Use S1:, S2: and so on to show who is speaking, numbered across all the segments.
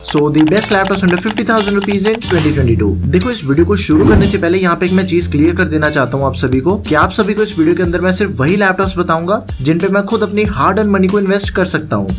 S1: So the best laptops under 50,000 rupees in 2022। देखो, इस video को शुरू करने से पहले यहाँ पे एक मैं चीज क्लियर कर देना चाहता हूँ आप सभी को कि आप सभी को इस वीडियो के अंदर मैं सिर्फ वही लैपटॉप्स बताऊंगा जिन पे मैं खुद अपनी हार्ड अर्न मनी को इन्वेस्ट कर सकता हूँ।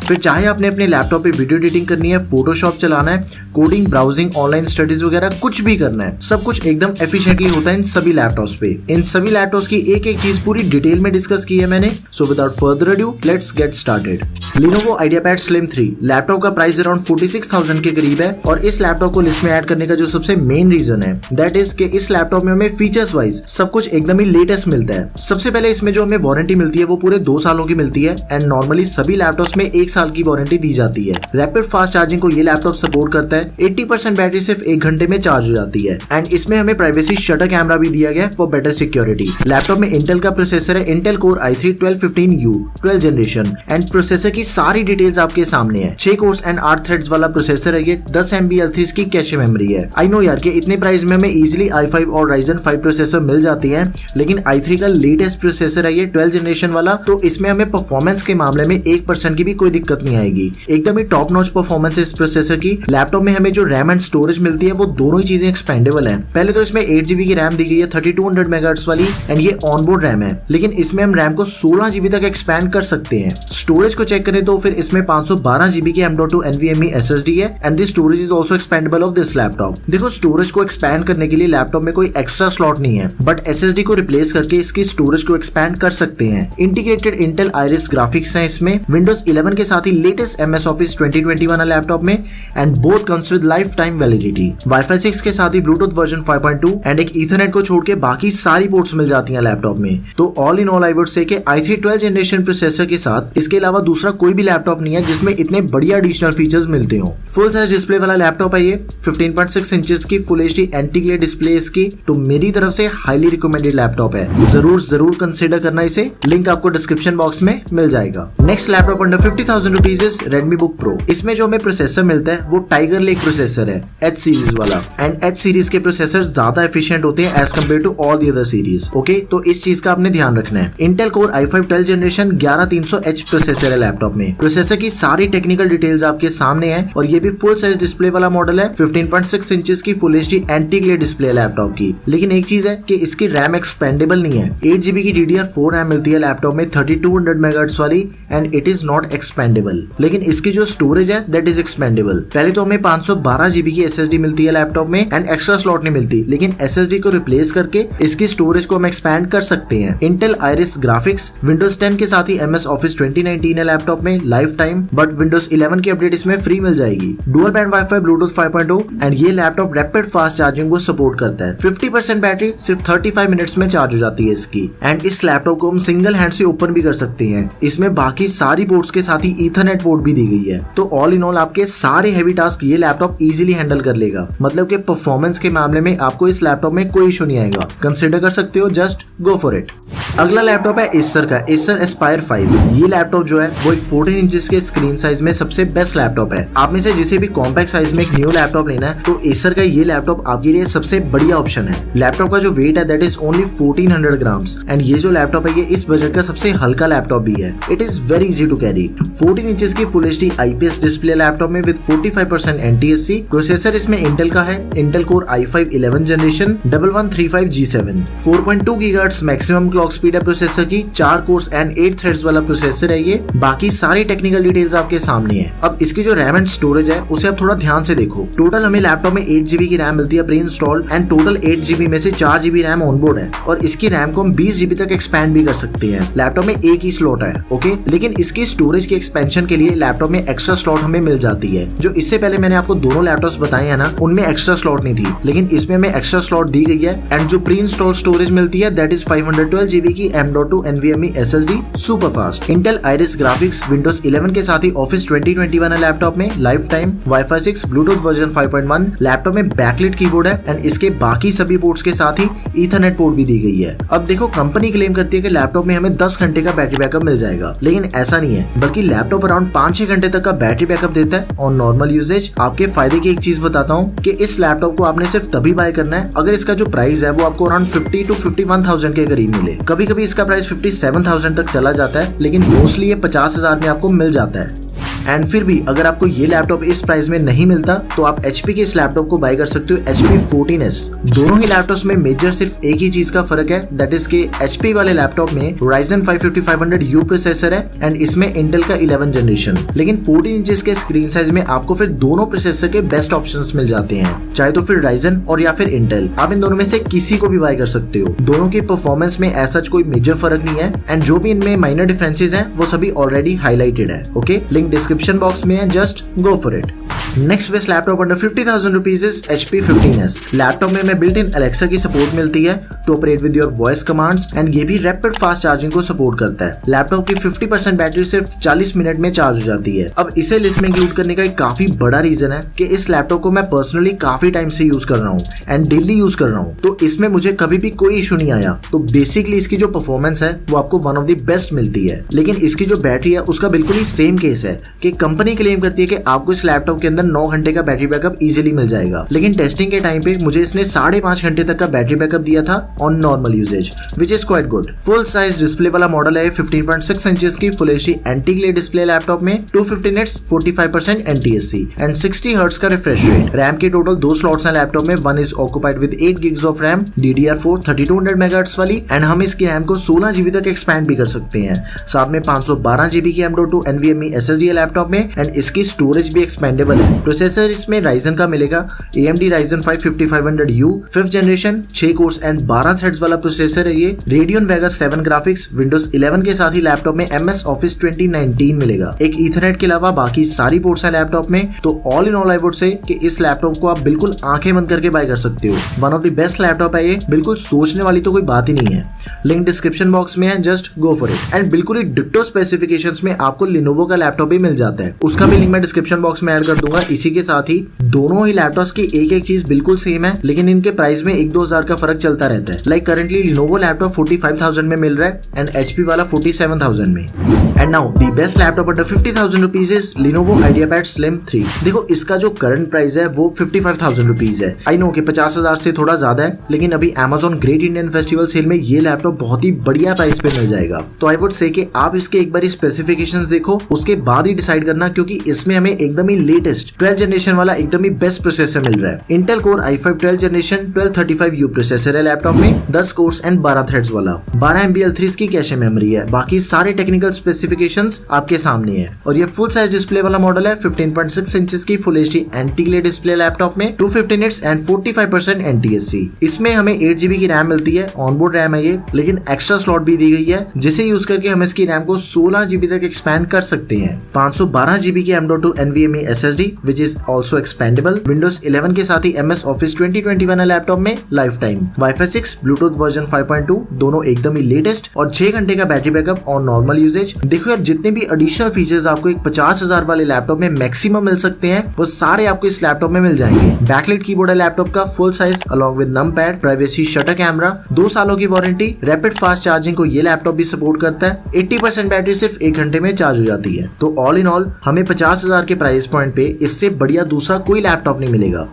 S1: फिर चाहे आपने अपने लैपटॉप पे वीडियो एडिटिंग करनी है, फोटोशॉप चलाना है, कोडिंग, ब्राउजिंग, ऑनलाइन स्टडीज वगैरह कुछ भी करना है, सब कुछ एकदम एफिशिएंटली होता है इन सभी लैपटॉप्स पे। इन सभी लैपटॉप्स की एक एक चीज पूरी डिटेल में डिस्कस की है मैंने। So without further adieu let's get started. Lenovo IdeaPad Slim 3 laptop का प्राइस अराउंड 46,000 के करीब है और इस लैपटॉप को लिस्ट में ऐड करने का जो सबसे मेन रीजन है दैट इज कि इस लैपटॉप में हमें फीचर्स वाइज सब कुछ एकदम ही लेटेस्ट मिलता है। सबसे पहले इसमें जो हमें वारंटी मिलती है वो पूरे 2 सालों की मिलती है एंड नॉर्मली सभी लैपटॉप्स में 1 साल की वारंटी दी जाती है। रैपिड फास्ट चार्जिंग को ये लैपटॉप सपोर्ट करता है। 80% बैटरी सिर्फ 1 घंटे में चार्ज हो जाती है एंड इसमें हमें प्राइवेसी शटर कैमरा भी दिया गया है फॉर बेटर सिक्योरिटी। लैपटॉप में इंटेल का प्रोसेसर है, Intel core i3 1215U 12 generation and processor की सारी डिटेल्स आपके सामने है। 6 कोर्स एंड 8 थ्रेड्स वाला प्रोसेसर है ये। 10 MB L3 की कैशे मेमोरी है। आई नो यार कि इतने प्राइस में हमें इजीली i5 और Ryzen 5 प्रोसेसर मिल जाती हैं, लेकिन i3 का लेटेस्ट प्रोसेसर है ये 12 जनरेशन वाला, तो इसमें हमें परफॉर्मेंस के मामले में 1% की भी कोई दिक्कत नहीं आएगी। एकदम ही टॉप नॉच परफॉर्मेंस है इस प्रोसेसर की। लैपटॉप में हमें जो रैम एंड स्टोरेज मिलती है वो दोनों ही चीजें एक्सपेंडेबल है। पहले तो इसमें 8GB की रैम दी गई है 3200 MHz वाली एंड ये ऑनबोर्ड रैम है, लेकिन इसमें हम रैम को 16GB तक एक्सपैंड कर सकते हैं। स्टोरेज को चेक करें तो फिर इसमें 512GB की M.2 NVMe SSD है and this storage is also expandable of this laptop. देखो, स्टोरेज को एक्सपैंड करने के लिए लैपटॉप में कोई एक्स्ट्रा स्लॉट नहीं है, बट SSD को रिप्लेस करके इसकी स्टोरेज को एक्सपैंड कर सकते हैं। इंटीग्रेटेड इंटेल आइरिस ग्राफिक्स है इसमें, विंडोज 11 के साथ ही लेटेस्ट MS Office 2021 लैपटॉप में and both comes with life time validity. Wifi 6 के साथ ही ब्लूटूथ वर्जन 5.2 एंड एक ईथरनेट को छोड़ के बाकी सारी पोर्ट्स मिल जाती हैं लैपटॉप में। तो all in all I would say कि i3 12 जनरेशन प्रोसेसर के साथ इसके अलावा दूसरा कोई भी लैपटॉप नहीं है जिसमें इतने बढ़िया एडिशनल फीचर्स मिलते हो। फुल साइज डिस्प्ले वाला लैपटॉप है ये, 15.6 इंचेस की full HD anti glare display इसकी, तो मेरी तरफ से हाईली रिकमेंडेड लैपटॉप है। जरूर कंसिडर करना इसे, लिंक आपको डिस्क्रिप्शन बॉक्स में मिल जाएगा। Next laptop under 50,000 rupees is Redmi Book Pro। इसमें जो हमें प्रोसेसर मिलता है वो टाइगर लेक प्रोसेसर है, H सीरीज वाला, एंड H सीरीज के प्रोसेसर ज्यादा एफिशिएंट होते हैं as compare to all the other series. Okay, तो इस चीज का आपने ध्यान रखना है। Intel core i5 12 generation 11300H processor है लैपटॉप में। प्रोसेसर की सारी टेक्निकल डिटेल्स आपके सामने है और ये भी फुल साइज डिस्प्ले वाला मॉडल है। 15.6 इंचेस की full HD anti glare display है लैपटॉप की, लेकिन एक चीज है कि इसकी रैम एक्सपेंडेबल नहीं है। 8GB की DDR4 रैम मिलती है लैपटॉप में 3200 MHz वाली and it is not expandable, लेकिन इसकी जो स्टोरेज है दैट इज एक्सपेंडेबल। पहले तो हमें 512GB की SSD मिलती है लैपटॉप में एंड एक्स्ट्रा स्लॉट नहीं मिलती, लेकिन SSD को रिप्लेस करके इसकी स्टोरेज को हम एक्सपैंड कर सकते हैं। इंटेल आइरिस ग्राफिक्स, विंडोज 10 के साथ ही MS Office 2019 है लैपटॉप में लाइफ टाइम, बट विंडोज 11 की अपडेट इसमें फ्री मिल जाएगी। Dual band wifi, Bluetooth 5.0 and ये लैपटॉप रैपिड फास्ट चार्जिंग को सपोर्ट करता है। 50% बैटरी सिर्फ 35 मिनट्स में चार्ज हो जाती है इसकी एंड इस लैपटॉप को हम सिंगल हैंड से ओपन भी कर सकते हैं। इसमें बाकी सारी पोर्ट्स के साथ ही ईथरनेट पोर्ट भी दी गई है, तो ऑल इन ऑल आपके सारे हैवी टास्क ये लैपटॉप इजीली हैंडल कर लेगा। मतलब कि परफॉर्मेंस के मामले में आपको इस लैपटॉप में कोई इशू नहीं आएगा। कंसिडर कर सकते हो, जस्ट गो फॉर इट। अगला लैपटॉप है Acer का, Acer Aspire 5। ये लैपटॉप जो है वो एक 14 इंचेस के स्क्रीन साइज में सबसे बेस्ट लैपटॉप है। आप में से जिसे भी कॉम्पैक्ट साइज में एक न्यू लैपटॉप लेना है तो Acer का ये लैपटॉप आपके लिए सबसे बढ़िया ऑप्शन है। लैपटॉप का जो वेट है that is only 1400 grams and ये जो लैपटॉप है ये इस बजट का सबसे हल्का लैपटॉप भी है। It is very easy to carry. 14 inches की full HD IPS display laptop में विद 45% NTSC। प्रोसेसर इसमें इंटेल का है, Intel core i5 11 generation 1135G7। 4.2 GHz maximum clock speed है प्रोसेसर की। 4 कोर्स एंड 8 थ्रेड्स वाला प्रोसेसर है ये। बाकी सारी टेक्निकल डिटेल्स आपके सामने है। अब इसकी जो रैम एंड स्टोरेज है उसे आप थोड़ा ध्यान से देखो। टोटल हमें लैपटॉप में 8GB की रैम मिलती है pre installed and total 8GB में से 4GB रैम ऑनबोर्ड है और इसकी रैम को हम 20GB तक एक्सपैंड भी कर सकते हैं। लैपटॉप में एक ही स्लॉट है, ओके, लेकिन इसकी स्टोरेज की एक्सपेंशन के लिए लैपटॉप में एक्स्ट्रा स्लॉट हमें मिल जाती है। जो इससे पहले मैंने आपको दोनों लैपटॉप्स बताए हैं ना, उनमें एक्स्ट्रा स्लॉट नहीं थी, लेकिन इसमें हमें एक्स्ट्रा स्लॉट दी गई है एंड जो प्री इंस्टॉल्ड स्टोरेज मिलती है दैट इज 512GB की M.2 NVMe SSD super fast. Intel iris graphics, Windows 11 के साथ ही ऑफिस 2021 है लैपटॉप में life time. Wifi 6, Bluetooth version 5.1। Laptop में बैकलिट कीबोर्ड है एंड इसके बाकी सभी पोर्ट्स के साथ ही ईथरनेट पोर्ट भी दी गई है। अब देखो, कंपनी क्लेम करती है कि लैपटॉप में हमें 10 घंटे का बैटरी बैकअप मिल जाएगा, लेकिन ऐसा नहीं है, बल्कि लैपटॉप अराउंड 5-6 घंटे तक का बैटरी बैकअप देता है ऑन नॉर्मल यूजेज। आपके फायदे की एक चीज बताता हूँ कि इस लैपटॉप को आपने सिर्फ तभी बाय करना है अगर इसका जो प्राइस है वो आपको अराउंड 50 to 51,000 के करीब मिले। कभी कभी इसका प्राइस 57,000 तक चला जाता है, लेकिन मोस्टली ये 50,000 में आपको मिल जाता है। एंड फिर भी अगर आपको ये लैपटॉप इस प्राइस में नहीं मिलता तो आप HP के इस लैपटॉप को बाय कर सकते हो, HP 14s। दोनों ही लैपटॉप्स में मेजर सिर्फ एक ही चीज का फर्क है, दैट इज के HP वाले लैपटॉप में Ryzen 5 5500U प्रोसेसर है एंड इसमें इंटेल का 11 जनरेशन। लेकिन 14 इंचेस के स्क्रीन साइज में आपको फिर दोनों प्रोसेसर के बेस्ट ऑप्शंस मिल जाते हैं, चाहे तो फिर Ryzen और या फिर इंटेल, आप इन दोनों में से किसी को भी बाय कर सकते हो। दोनों की परफॉर्मेंस में ऐसा कोई मेजर फर्क नहीं है एंड जो भी इनमें माइनर डिफरेंसेस हैं वो सभी ऑलरेडी हाईलाइटेड है। ओके, लिंक डिस्क्रिप्शन बॉक्स में है, just go for it. Next best laptop under 50,000 rupees is HP 15s। Laptop में हमें बिल्ट इन Alexa की सपोर्ट मिलती है to operate with your voice commands and ये भी रैपिड फास्ट चार्जिंग को सपोर्ट करता है। लैपटॉप की 50% बैटरी सिर्फ 40 मिनट में चार्ज हो जाती है। अब इसे लिस्ट में इंक्लूड करने का एक काफी बड़ा रीजन है कि इस लैपटॉप को मैं पर्सनली काफी टाइम से यूज कर रहा हूँ एंड डेली यूज कर रहा हूँ, तो इसमें मुझे कभी भी कोई इशू नहीं आया। तो बेसिकली इसकी जो परफॉर्मेंस है वो आपको वन ऑफ द बेस्ट मिलती है। लेकिन इसकी जो बैटरी है उसका बिल्कुल ही सेम केस है कि कंपनी क्लेम करती है कि आपको इस लैपटॉप के अंदर 9 घंटे का बैटरी बैकअप इजीली मिल जाएगा, लेकिन टेस्टिंग के टाइम पे मुझे इसने 5.5 घंटे तक का बैटरी बैकअप दिया था on normal usage, which is quite good. Full size display वाला मॉडल है, 15.6 इंचेस की full HD anti glare display laptop में 250 निट्स 45% NTSC एंड 60 हर्ट्ज का रिफ्रेश रेट। रैम के टोटल 2 स्लॉट्स हैं लैपटॉप में, one is occupied with 8 gigs of RAM DDR4 3200 MHz वाली and हम इसकी रैम को 16 GB तक एक्सपैंड भी कर सकते हैं। साथ में 512 GB की M.2 NVMe SSD है लैपटॉप में एंड इसकी स्टोरेज भी एक्सपेंडेबल है। प्रोसेसर इसमें Ryzen का मिलेगा, AMD Ryzen 5 5500U 5th generation, 6 course and 12 threads वाला प्रोसेसर है ये। Radeon Vega 7 ग्राफिक्स, Windows 11 के साथ ही लैपटॉप में MS Office 2019 मिलेगा। एक Ethernet के अलावा बाकी सारी पोर्ट्स हैं लैपटॉप में। तो all in all I would say कि इस लैपटॉप को आप बिल्कुल आंखें बंद करके बाय कर सकते हो। One of the best laptop है ये, बिल्कुल सोचने वाली तो कोई बात ही नहीं है। लिंक डिस्क्रिप्शन बॉक्स में है, just go for it. And बिल्कुल ही डिट्टो स्पेसिफिकेशंस में आपको Lenovo का लैपटॉप भी मिल जाता है, उसका भी लिंक मैं डिस्क्रिप्शन बॉक्स में ऐड कर दूंगा। इसी के साथ ही दोनों ही लैपटॉप्स की एक चीज बिल्कुल सेम है, लेकिन इनके प्राइस में 1-2 हजार का फर्क चलता रहता है। लाइक करंटली Lenovo लैपटॉप 45,000 में मिल रहा है एंड HP वाला 47,000 में। And now the best laptop under 50,000 rupees is Lenovo IdeaPad Slim 3। देखो इसका जो करंट प्राइस है वो 55,000 रुपीज है। आई नो कि 50,000 से थोड़ा ज्यादा है, लेकिन अभी Amazon great Indian festival sale में ये लैपटॉप बहुत ही बढ़िया प्राइस पे मिल जाएगा। तो आई वुड से कि आप इसके एक बार स्पेसिफिकेशंस देखो, उसके बाद ही डिसाइड करना, क्योंकि इसमें हमें एकदम ही लेटेस्ट 12th जनरेशन वाला एकदम ही बेस्ट प्रोसेसर मिल रहा है। Intel Core i5 12th generation 1235U processor है लैपटॉप में, 10 कोर्स एंड 12 थ्रेड्स वाला। 12 MB L3 की कैशे मेमोरी है। बाकी सारे टेक्निकल स्पेसिफिकेशंस आपके सामने है। और ये फुल साइज डिस्प्ले वाला मॉडल है, 15.6 इंचेस की full HD anti glare display laptop में, 250 निट्स एंड 45% NTSC। इसमें हमें 8 GB की रैम मिलती है, ऑनबोर्ड रैम है ये, लेकिन एक्स्ट्रा स्लॉट भी दी गई है जिसे यूज करके हम इसकी रैम को 16 GB तक एक्सपैंड कर सकते हैं। 512 GB की M.2 NVMe SSD which is also expendable. Windows 11 के साथ ही MS Office 2021 है लैपटॉप में life time. Wi-Fi 6, Bluetooth version 5.2 दोनों एकदम ही लेटेस्ट और 6 घंटे का battery backup on normal usage. देखो यार, जितने भी एडिशनल फीचर्स आपको एक 50,000 वाले लैपटॉप में मैक्सिमम मिल सकते हैं वो सारे आपको इस लैपटॉप में मिल जाएंगे। बैकलाइट कीबोर्ड है लैपटॉप का full size along with num pad, privacy shutter camera, 2 सालों की वारंटी, रैपिड फास्ट चार्जिंग को ये लैपटॉप भी सपोर्ट करता है। 80% बैटरी सिर्फ 1 घंटे में चार्ज हो जाती है। तो ऑल इन ऑल हमें 50,000 के प्राइस पॉइंट पे इससे बढ़िया दूसरा कोई लैपटॉप नहीं मिलेगा।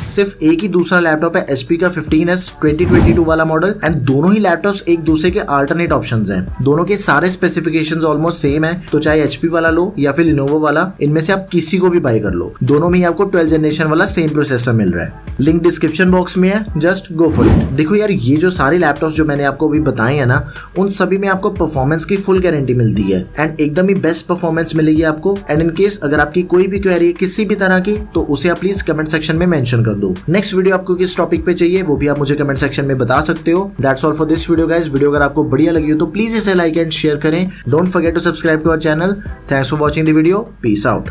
S1: सिर्फ एक ही दूसरा लैपटॉप है HP का 15s 2022 वाला मॉडल एंड दोनों ही लैपटॉप्स एक दूसरे के अल्टरनेट ऑप्शंस हैं। दोनों के सारे स्पेसिफिकेशंस ऑलमोस्ट सेम है, तो चाहे HP वाला लो या फिर Lenovo वाला, इनमें से आप किसी को भी बाय कर लो। दोनों में ही आपको 12th जनरेशन वाला सेम प्रोसेसर मिल रहा है। लिंक डिस्क्रिप्शन बॉक्स में है, जस्ट गो फॉर इट। देखो यार, ये जो सारे लैपटॉप्स जो मैंने आपको अभी बताए हैं ना, उन सभी में आपको परफॉर्मेंस की फुल गारंटी मिलती है एंड एकदम ही बेस्ट परफॉर्मेंस मिलेगी आपको। एंड इन केस अगर आपकी कोई भी क्वेरी है किसी भी तरह की, तो उसे आप प्लीज कमेंट सेक्शन में मेंशन कर दो। नेक्स्ट वीडियो आपको किस टॉपिक पे चाहिए वो भी आप मुझे कमेंट सेक्शन में बता सकते हो। That's all for this video guys. Video अगर आपको बढ़िया लगी हो तो प्लीज इसे लाइक एंड शेयर करें। Don't forget to subscribe to our channel. Thanks for watching the video. Peace out.